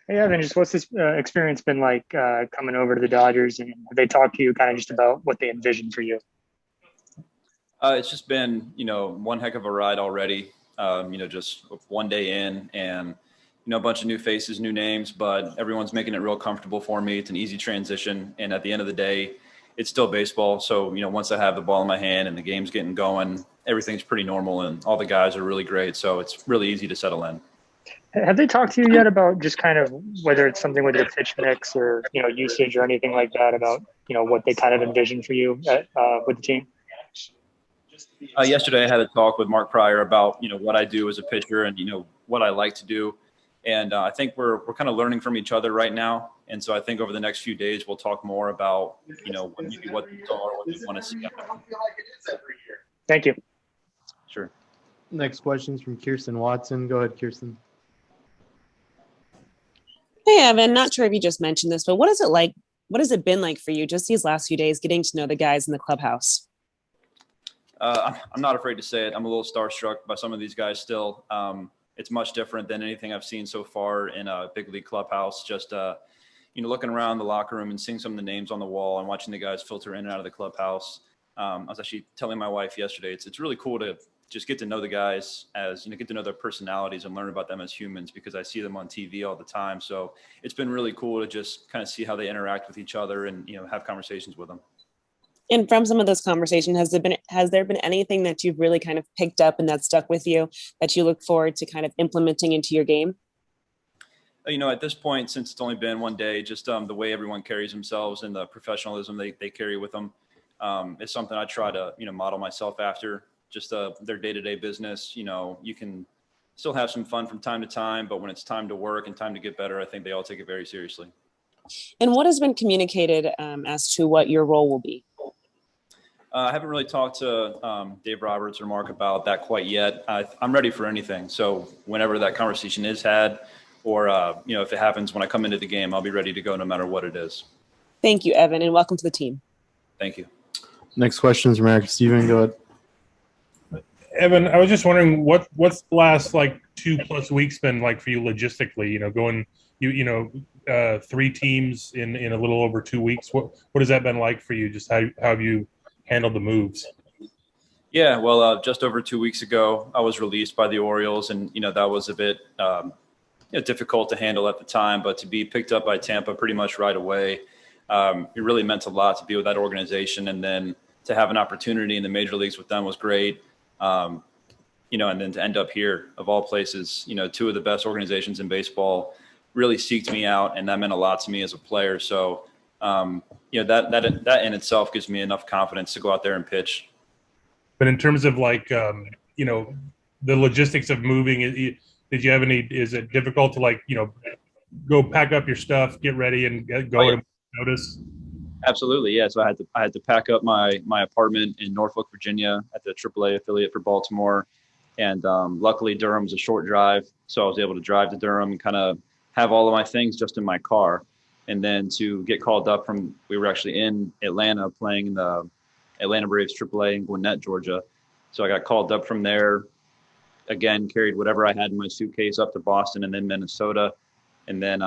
Hey, Evan, just what's this experience been like coming over to the Dodgers, and have they talked to you kind of just about what they envision for you? It's just been, one heck of a ride already. Just one day in and, a bunch of new faces, new names, but everyone's making it real comfortable for me. It's an easy transition. And at the end of the day, it's still baseball. So, once I have the ball in my hand and the game's getting going, everything's pretty normal and all the guys are really great. So it's really easy to settle in. Have they talked to you yet about just kind of whether it's something with your pitch mix or usage or anything like that about what they kind of envision for you with the team? Yesterday, I had a talk with Mark Pryor about what I do as a pitcher and what I like to do, and I think we're kind of learning from each other right now. And so I think over the next few days, we'll talk more about maybe what these are, what they want to see. Thank you. Sure. Next question is from Kirsten Watson. Go ahead, Kirsten. Hey, Evan, not sure if you just mentioned this, but what is it like? What has it been like for you just these last few days getting to know the guys in the clubhouse? I'm not afraid to say it. I'm a little starstruck by some of these guys still. It's much different than anything I've seen so far in a big league clubhouse. Just, looking around the locker room and seeing some of the names on the wall and watching the guys filter in and out of the clubhouse. I was actually telling my wife yesterday, it's really cool to just get to know the guys as, get to know their personalities and learn about them as humans because I see them on TV all the time. So it's been really cool to just kind of see how they interact with each other and, have conversations with them. And from some of those conversations, has there been anything that you've really kind of picked up and that stuck with you that you look forward to kind of implementing into your game? At this point, since it's only been one day, just the way everyone carries themselves and the professionalism they carry with them is something I try to, model myself after. Just their day-to-day business. You can still have some fun from time to time, but when it's time to work and time to get better, I think they all take it very seriously. And what has been communicated as to what your role will be? I haven't really talked to Dave Roberts or Mark about that quite yet. I'm ready for anything. So whenever that conversation is had, or if it happens when I come into the game, I'll be ready to go no matter what it is. Thank you, Evan, and welcome to the team. Thank you. Next question is from Eric Steven. Go ahead. Evan, I was just wondering what's the last 2+ weeks been like for you logistically? Going three teams in a little over 2 weeks. What has that been like for you? Just how have you handled the moves? Yeah, well, just over 2 weeks ago, I was released by the Orioles, and that was a bit difficult to handle at the time. But to be picked up by Tampa pretty much right away, it really meant a lot to be with that organization, and then to have an opportunity in the major leagues with them was great. And then to end up here, of all places, two of the best organizations in baseball really seeked me out, and that meant a lot to me as a player. So, that in itself gives me enough confidence to go out there and pitch. But in terms of the logistics of moving, did you have any? Is it difficult to go pack up your stuff, get ready, and go to notice? Absolutely, yeah. So I had to pack up my apartment in Norfolk, Virginia, at the AAA affiliate for Baltimore, and luckily Durham's a short drive, so I was able to drive to Durham and kind of have all of my things just in my car, and then to get called up we were actually in Atlanta playing in the Atlanta Braves AAA in Gwinnett, Georgia, so I got called up from there. Again, carried whatever I had in my suitcase up to Boston and then Minnesota, and then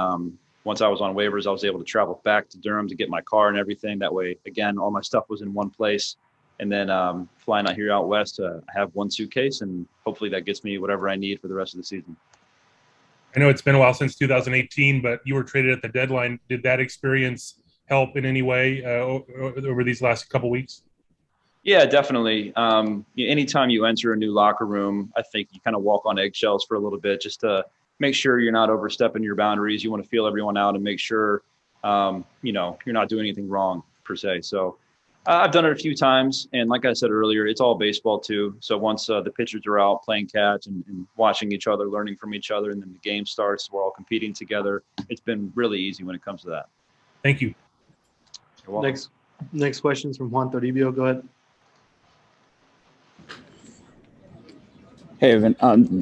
once I was on waivers, I was able to travel back to Durham to get my car and everything. That way, again, all my stuff was in one place. And then flying out here out west, I have one suitcase, and hopefully that gets me whatever I need for the rest of the season. I know it's been a while since 2018, but you were traded at the deadline. Did that experience help in any way over these last couple weeks? Yeah, definitely. Anytime you enter a new locker room, I think you kind of walk on eggshells for a little bit just to make sure you're not overstepping your boundaries. You want to feel everyone out and make sure, you're not doing anything wrong per se. So I've done it a few times. And like I said earlier, it's all baseball too. So once the pitchers are out playing catch and watching each other, learning from each other, and then the game starts, we're all competing together. It's been really easy when it comes to that. Thank you. You're welcome. Next question is from Juan Toribio. Go ahead. Hey, Evan.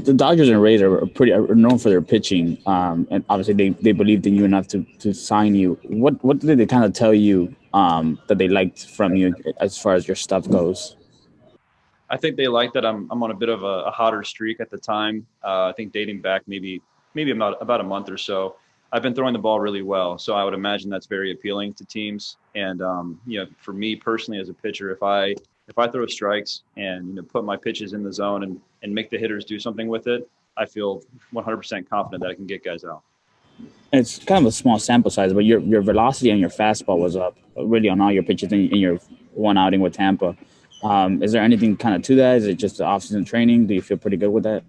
The Dodgers and Rays are known for their pitching, and obviously they believed in you enough to sign you. What did they kind of tell you that they liked from you as far as your stuff goes? I think they like that I'm on a bit of a hotter streak at the time. I think dating back maybe about a month or so. I've been throwing the ball really well, so I would imagine that's very appealing to teams. And for me personally as a pitcher, if I throw strikes and put my pitches in the zone and make the hitters do something with it, I feel 100% confident that I can get guys out. It's kind of a small sample size, but your velocity and your fastball was up really on all your pitches in your one outing with Tampa. Is there anything kind of to that? Is it just the offseason training? Do you feel pretty good with that?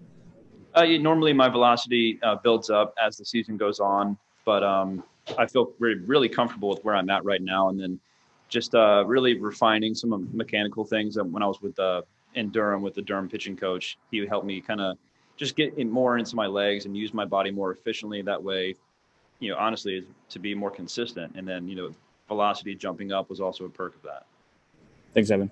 Normally, my velocity builds up as the season goes on, but I feel really comfortable with where I'm at right now. And then just really refining some of the mechanical things. When I was in Durham with the Durham pitching coach, he would help me kind of just get more into my legs and use my body more efficiently. That way, honestly, to be more consistent. And then velocity jumping up was also a perk of that. Thanks, Evan.